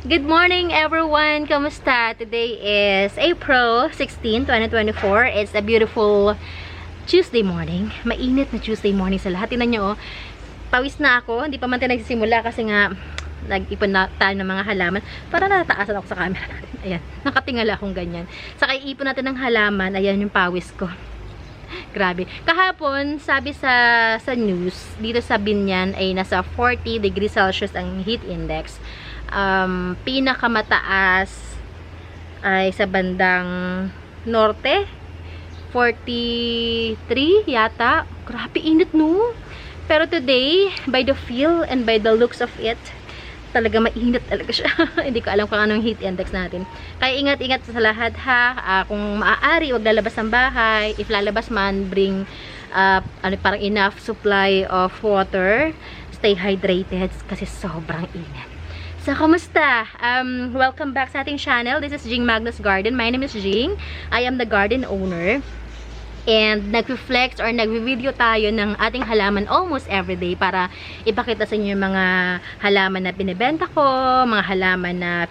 Good morning everyone! Kamusta? Today is April 16, 2024. It's a beautiful Tuesday morning. Mainit na Tuesday morning sa lahat. Tingnan nyo, oh. Pawis na ako. Hindi pa man tayo nagsisimula kasi nga nag-ipon na tayo ng mga halaman. Para natataasan ako sa camera natin. Ayan, nakatingala akong ganyan. Saka iipon natin ng halaman. Ayan yung pawis ko. Grabe. Kahapon, sabi sa news, dito sa Binyan ay nasa 40 degrees Celsius ang heat index. Pinakamataas ay sa bandang norte, 43 yata. Grabe, init no? Pero today, by the feel and by the looks of it, talaga mainit talaga siya. Hindi ko alam kung anong heat index natin. Kaya ingat-ingat sa lahat ha. Kung maaari, wag lalabas ng bahay. If lalabas man, bring parang enough supply of water. Stay hydrated kasi sobrang init. So, kamusta? Welcome back sa ating channel. This is Jing Magnus Garden. My name is Jing. I am the garden owner. And nag-reflex or nag-video tayo ng ating halaman almost everyday para ipakita sa inyo yung mga halaman na binibenta ko, mga halaman na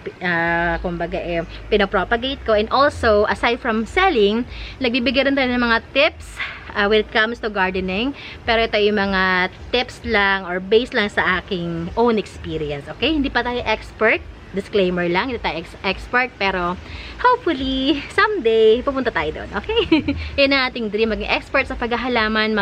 kumbaga pinapropagate ko. And also, aside from selling, nagbibigay rin tayo ng mga tips when it comes to gardening. Pero ito yung mga tips lang or based lang sa aking own experience. Okay? Hindi pa tayo expert. Disclaimer lang, hindi tayo expert, pero hopefully, someday, pupunta tayo doon, okay? Yan ang ating dream, maging expert sa paghahalaman,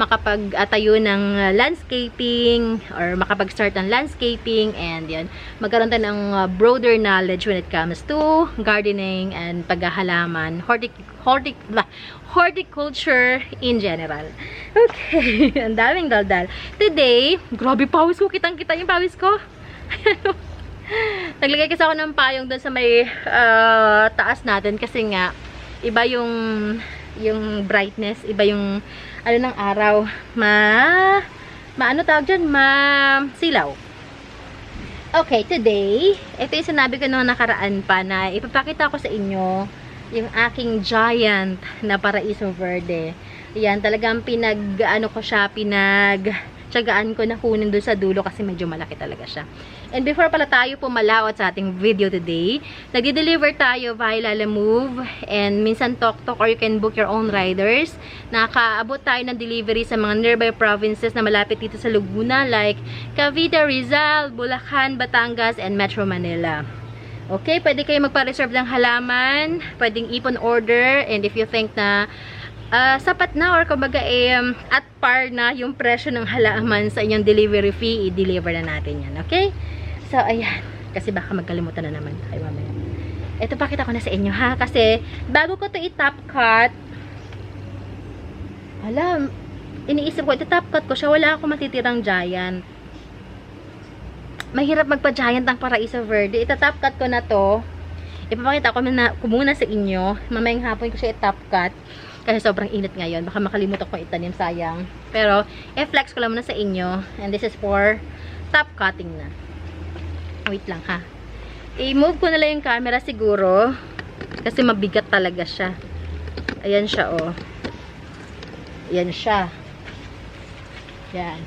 makapagtayo ng landscaping, or makapag-start ng landscaping, and yan, magkaroon tayo ng broader knowledge when it comes to gardening and paghahalaman, horticulture in general. Okay, ang daming daldal. Today, grabe pawis ko, kitang-kita yung pawis ko. Naglagay kasi ako ng payong doon sa may taas natin kasi nga iba yung brightness, iba yung ano ng araw, ano tawag dyan, silaw. Okay, today, ito yung sinabi ko nung nakaraan pa na ipapakita ko sa inyo yung aking giant na Paraiso Verde. Yan, talagang ano ko siya, tsagaan ko na kunin doon sa dulo kasi medyo malaki talaga siya. And before pala tayo pumalawat sa ating video today, nagde-deliver tayo via Lalamove and minsan Tok-Tok or you can book your own riders. Nakaabot tayo ng delivery sa mga nearby provinces na malapit dito sa Laguna like Cavite, Rizal, Bulacan, Batangas, and Metro Manila. Okay, pwede kayo magpa-reserve ng halaman, pwedeng ipon order, and if you think na sapat na or kumbaga at par na yung presyo ng halaman sa inyong delivery fee, i-deliver na natin yan, okay? So, ayan. Kasi baka magkalimutan na naman tayo mamaya. Ito, pakita ko na sa inyo ha, kasi bago ko to i-top cut, alam, iniisip ko, ito top cut ko siya, wala akong matitirang giant. Mahirap magpa-giant ang Paraiso Verde. Ita-top cut ko na to. Ipapakita ko muna sa inyo. Mamayang hapon ko siya i-top cut. Kasi sobrang init ngayon. Baka makalimutan ko itanim, sayang. Pero, i-flex ko lang muna sa inyo. And this is for top cutting na. Wait lang ha. I-move ko na lang yung camera siguro. Kasi mabigat talaga siya. Ayan siya oh. Ayan siya. Yan.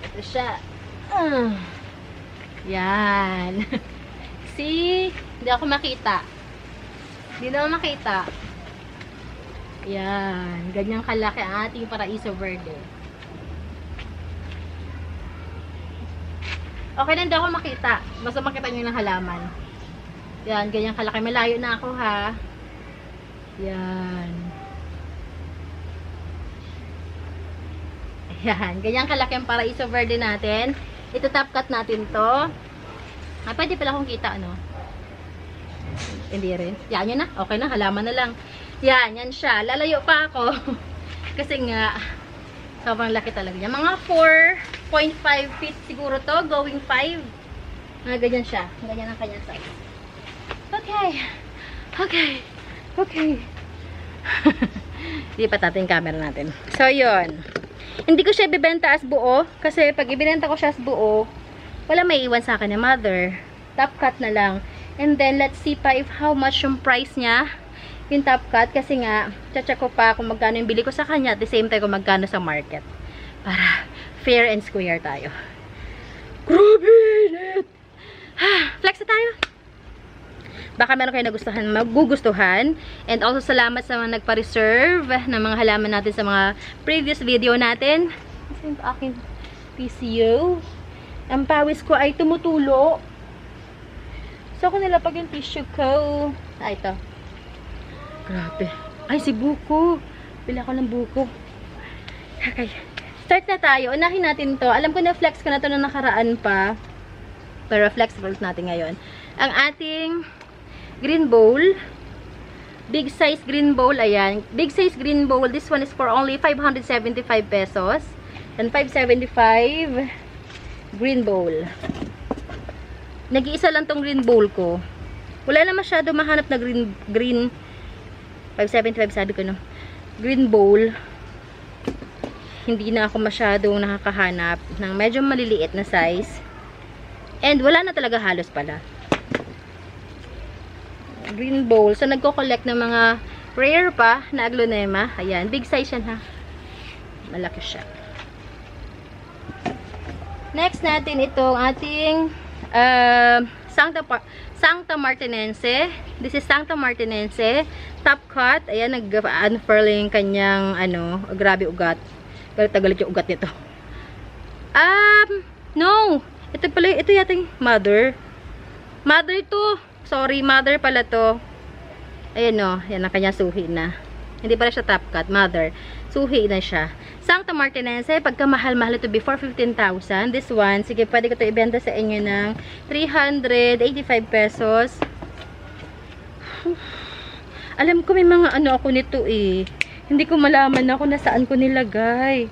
Ito siya. Yan. See? Hindi ako makita. Hindi na makita. Yan. Ganyang kalaki ang ating Paraiso Verde. Okay na, hindi ako makita. Basta makita nyo ng halaman. Yan. Ganyang kalaki. Malayo na ako ha. Yan. Yan. Ganyang kalaki ang Paraiso Verde natin. Ito top cut natin to. Pwede pala akong kita ano. Hindi rin. Yan yun na. Okay na. Halaman na lang. Yan, yan siya. Lalayo pa ako. Kasi nga, sobrang laki talaga niya. Mga 4.5 feet siguro to. Going 5. Mga ganyan siya. Ganyan ang kanyang size. Okay. Okay. Okay. Lipat natin yung camera natin. So, yun. Hindi ko siya ibibenta as buo. Kasi pag ibinenta ko siya as buo, wala may iwan sa akin ni mother. Top cut na lang. And then, let's see pa if how much yung price niya. Yung top cut. Kasi nga, check ko pa kung magkano yung bili ko sa kanya. At the same time, kung magkano sa market. Para fair and square tayo. Grabe! Flex na tayo! Baka meron kayo nagustuhan, magugustuhan. And also, salamat sa mga nagpa-reserve ng mga halaman natin sa mga previous video natin. Kasi yung aking PCO. Ang pawis ko ay tumutulo. So, ako nilapag yung tissue ko. Ah, ito. Grabe. Ay, si buko. Pila ko ng buko. Okay. Start na tayo. Unahin natin to. Alam ko na flex ko na to na nakaraan pa. Pero flexible natin ngayon. Ang ating green bowl. Big size green bowl. Ayan. Big size green bowl. This one is for only 575 pesos. And 575 green bowl. Nag-iisa lang tong green bowl ko. Wala na masyado mahanap na green 575 sabi ko no. Green bowl. Hindi na ako masyadong nakakahanap ng medyo maliliit na size. And wala na talaga halos pala. Green bowl. So, nagko-collect ng mga rare pa na aglonema. Ayan. Big size yan ha. Malaki siya. Next natin itong ating Sancta Martinense. This is Sancta Martinense. Top cut. Ayan. Nag-unfurling kanyang grabe ugat. Galit yung ugat nito. No. Ito pala, ito yating mother. Mother to. Sorry, mother pala to. Ayan o, yan ang kanya suhi na. Hindi pala siya top cut, mother. Suhi na siya. Sancta Martinense, pagkamahal-mahal ito before 15,000. This one, sige, pwede ko ito ibenta sa inyo ng 385 pesos. Alam ko may mga ako nito eh. Hindi ko malaman ako na saan ko nilagay.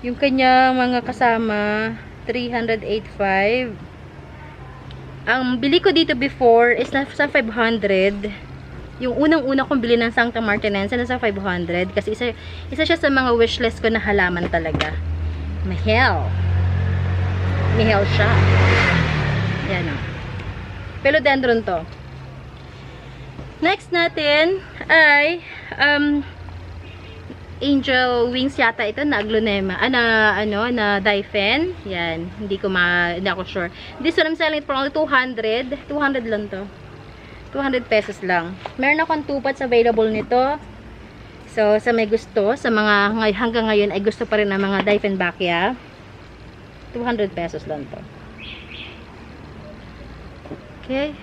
Yung kanya mga kasama, 385. Ang bili ko dito before is nasa 500. Yung unang-una kong bili ng Sancta Martinense nasa 500. Kasi isa siya sa mga wishlist ko na halaman talaga. Mahal. Mahal siya. Yan o. Philodendron to. Next natin ay angel wings yata ito na aglonema. Na Diphen. Yan. Hindi ako sure. This one I'm selling it for only 200. 200 lang to. 200 pesos lang. Meron akong 2 pots available nito. So, sa may gusto, sa mga hanggang ngayon ay gusto pa rin ng mga Dieffenbachia. 200 pesos lang to. Okay.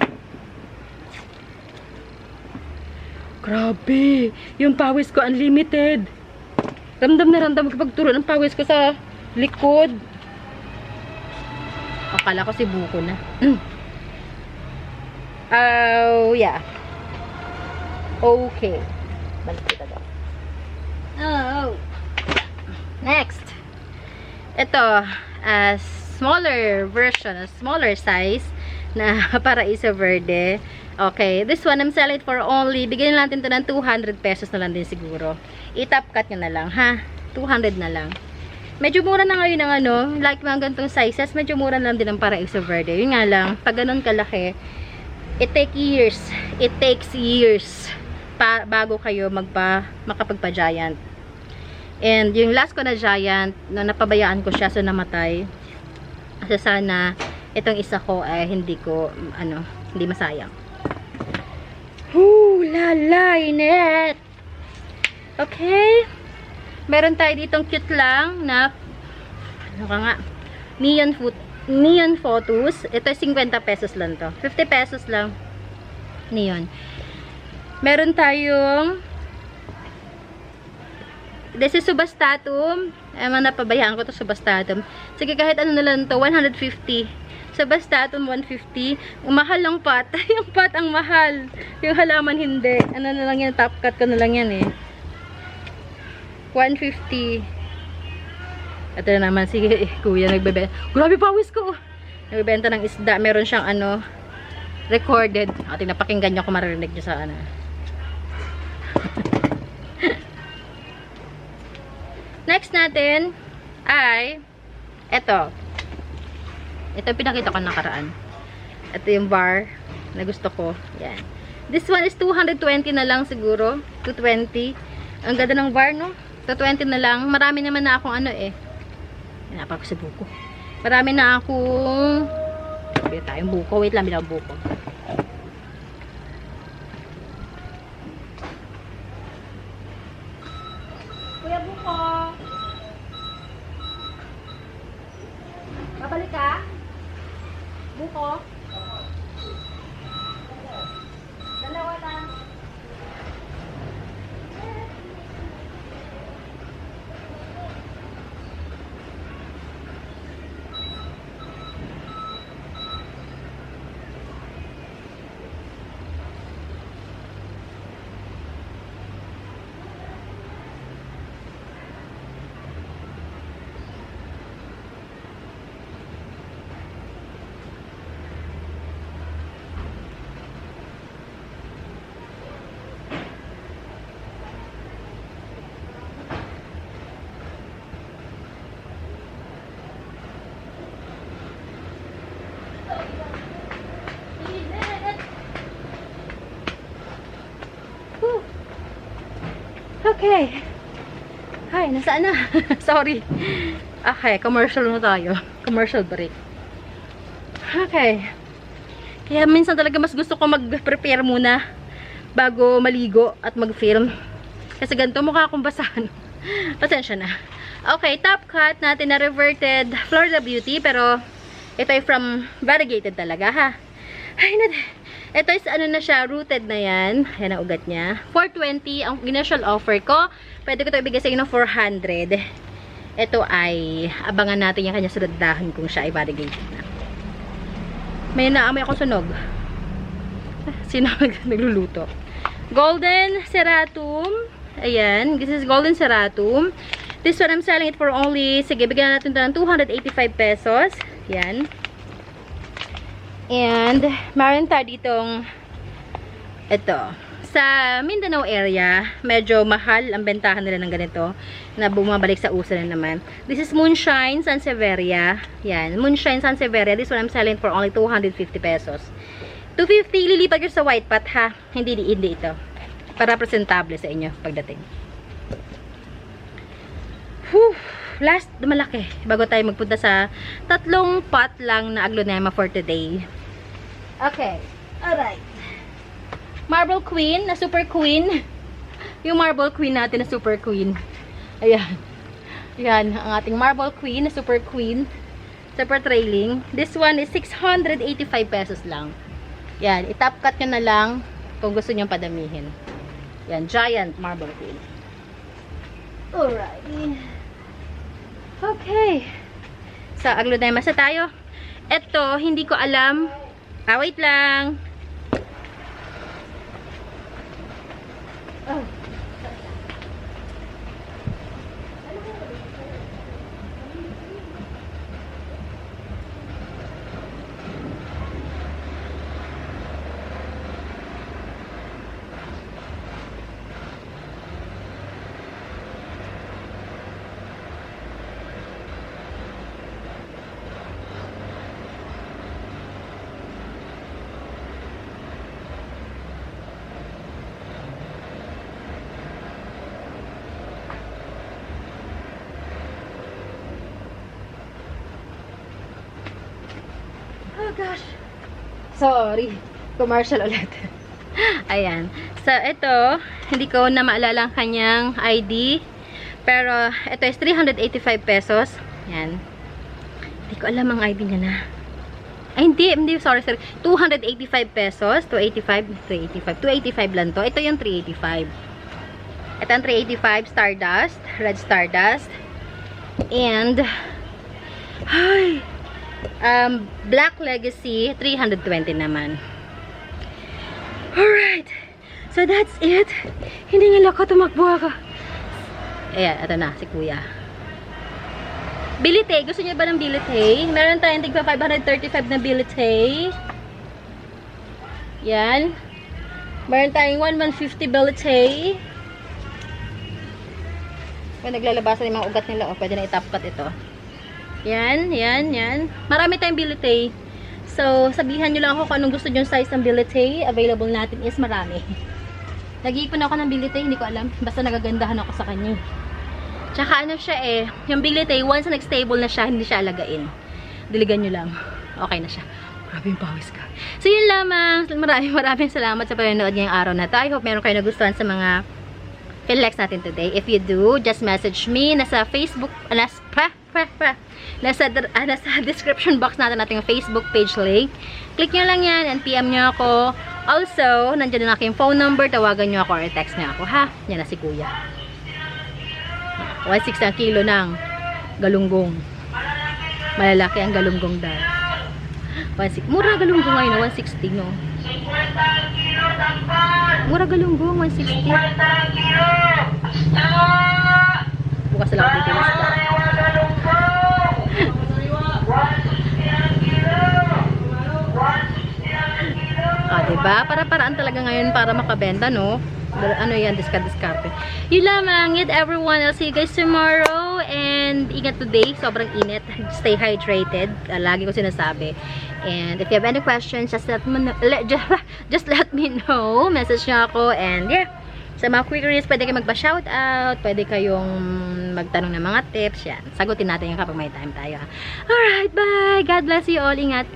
Grabe! Yung pawis ko unlimited. Ramdam na ramdam kapag turo ng pawis ko sa likod. Akala ko si buko na. Oh, yeah. Okay. Balik kita daw. Oh. Next. Ito, smaller version, a smaller size na Paraiso Verde. Okay, this one I'm selling it for only, bigyan natin ito ng 200 pesos na lang din siguro. I-top cut nyo na lang, ha? 200 na lang. Medyo mura na ngayon ng like mga ganitong sizes, medyo mura lang din ang Paraiso Verde. Yun nga lang, pag ganun kalaki, it takes years bago kayo makapagpa-giant. And yung last ko na giant, na napabayaan ko siya, so namatay. Kasi sana, itong isa ko ay hindi masayang. Lala, init! Okay. Meron tayo ditong cute lang na neon photos. Ito 50 pesos lang to. 50 pesos lang. Neon. Meron tayong this is subastatum. Napabayaan ko to subastatum. Sige, kahit ano na lang to, 150. Subastatum 150. Mahal lang pot. Yung pot ang mahal. Yung halaman hindi. Ano na lang yan, top cut ko na lang yan eh. 150. Ito na naman, sige, kuya nagbebenta. Grabe pawis ko. Nagbebenta ng isda. Meron siyang recorded. Tingnan, pakinggan nyo kung maririnig nyo sa Next natin ay ito. Ito pinakita ko nakaraan. Ito yung bar na gusto ko. Yan. This one is 220 na lang siguro. 220. Ang ganda ng bar, no? 220 na lang. Marami naman na akong Napako sa buko. Marami na akong Bili tayong buko. Wait lang, bilang buko. Kuya buko. Babalik ka? Buko? Dalawa lang. Okay. Hi, nasaan na? Sorry. Okay, commercial na tayo. Commercial break. Okay. Kaya minsan talaga mas gusto ko mag-prepare muna bago maligo at mag-film. Kasi ganito mukha akong basahan. Pasensya na. Okay, top cut natin na reverted Florida Beauty. Pero ito ay from variegated talaga ha. Ay, ito is ano na siya, rooted na yan. Yan ang ugat niya. 420 ang initial offer ko. Pwede ko ito ibigay sa inyo ng 400. Ito ay, abangan natin yung kanya sunod-dahan kung siya ay variegated na. May naamoy akong sunog. Sino nagluluto? Golden Ceratum. Ayan, this is Golden Ceratum. This one I'm selling it for only, sige, bigyan natin ito ng 285 pesos. Yan. And, meron tayo ditong ito. Sa Mindanao area, medyo mahal ang bentahan nila ng ganito na bumabalik sa uso na naman. This is Moonshine Sansevieria. Yan, Moonshine Sansevieria. This one I'm selling for only 250 pesos. 250, lilipat yun sa white pot ha. Hindi ito. Para presentable sa inyo pagdating. Whew! Last, malaki. Bago tayo magpunta sa tatlong pot lang na aglonema for today. Okay. Alright. Marble Queen na Super Queen. Yung Marble Queen natin na Super Queen. Ayan. Yan. Ang ating Marble Queen na Super Queen. Super trailing. This one is 685 pesos lang. Yan. I-top cut nyo na lang kung gusto nyo padamihin. Yan. Giant Marble Queen. Alright. Okay. So, aglonema sa tayo. Ito, hindi ko alam. Wait lang. Oh. Oh gosh. Sorry. Commercial ulit. Ayan. So, ito, hindi ko na maalala ang kanyang ID. Pero, ito is 385 pesos. Ayan. Hindi ko alam ang ID niya na. Ay, hindi. Sorry. 285 pesos. 285 lang to. Ito yung 385. Ito ang 385 Stardust. Red Stardust. And, ay, Black Legacy, 320 naman. Alright. So, that's it. Hindi nga lako, tumakbo ako. Ayan, ito na, si Kuya. Bilite. Gusto niyo ba ng bilite? Meron tayong tigpa 535 na bilite. Yan. Meron tayong 150 bilite. Kung naglalabasan yung mga ugat nila, pwede na itap cut ito. Yan. Marami tayong bilite. So, sabihan nyo lang ako kung anong gusto nyo size ng bilite. Available natin is marami. Nag-iipon ako ng bilite, hindi ko alam. Basta nagagandahan ako sa kanya. Tsaka ano siya eh, yung bilite, once na nag-stable na siya, hindi siya alagain. Diligan nyo lang. Okay na siya. Grabe yung pawis ka. So, yun lamang. Maraming salamat sa panonood ngayong araw na to. I hope meron kayo nagustuhan sa mga Philex natin today. If you do, just message me. Nasa Facebook, nasa description box natin yung Facebook page link. Click nyo lang yan and PM nyo ako. Also, nandiyan na aking phone number. Tawagan nyo ako or text nyo ako, ha? Yan na si Kuya. 1.6 ang kilo ng galunggong. Malalaki ang galunggong dahil. 1.6. Mura galunggong ngayon, 160, no? Mura galunggong, 160. Bukas lang ako dito. Diba? Para-paraan talaga ngayon para makabenta, no? Ano yan, diskarte. Yun lamang, yet everyone. I'll see you guys tomorrow. And ingat today, sobrang init. Stay hydrated. Lagi ko sinasabi. And if you have any questions, just let me know. Message nyo ako. And yeah, sa mga queries, pwede kayo magpa-shoutout. Pwede kayong magtanong ng mga tips. Yan. Sagutin natin yung kapag may time tayo. Alright, bye! God bless you all. Ingat!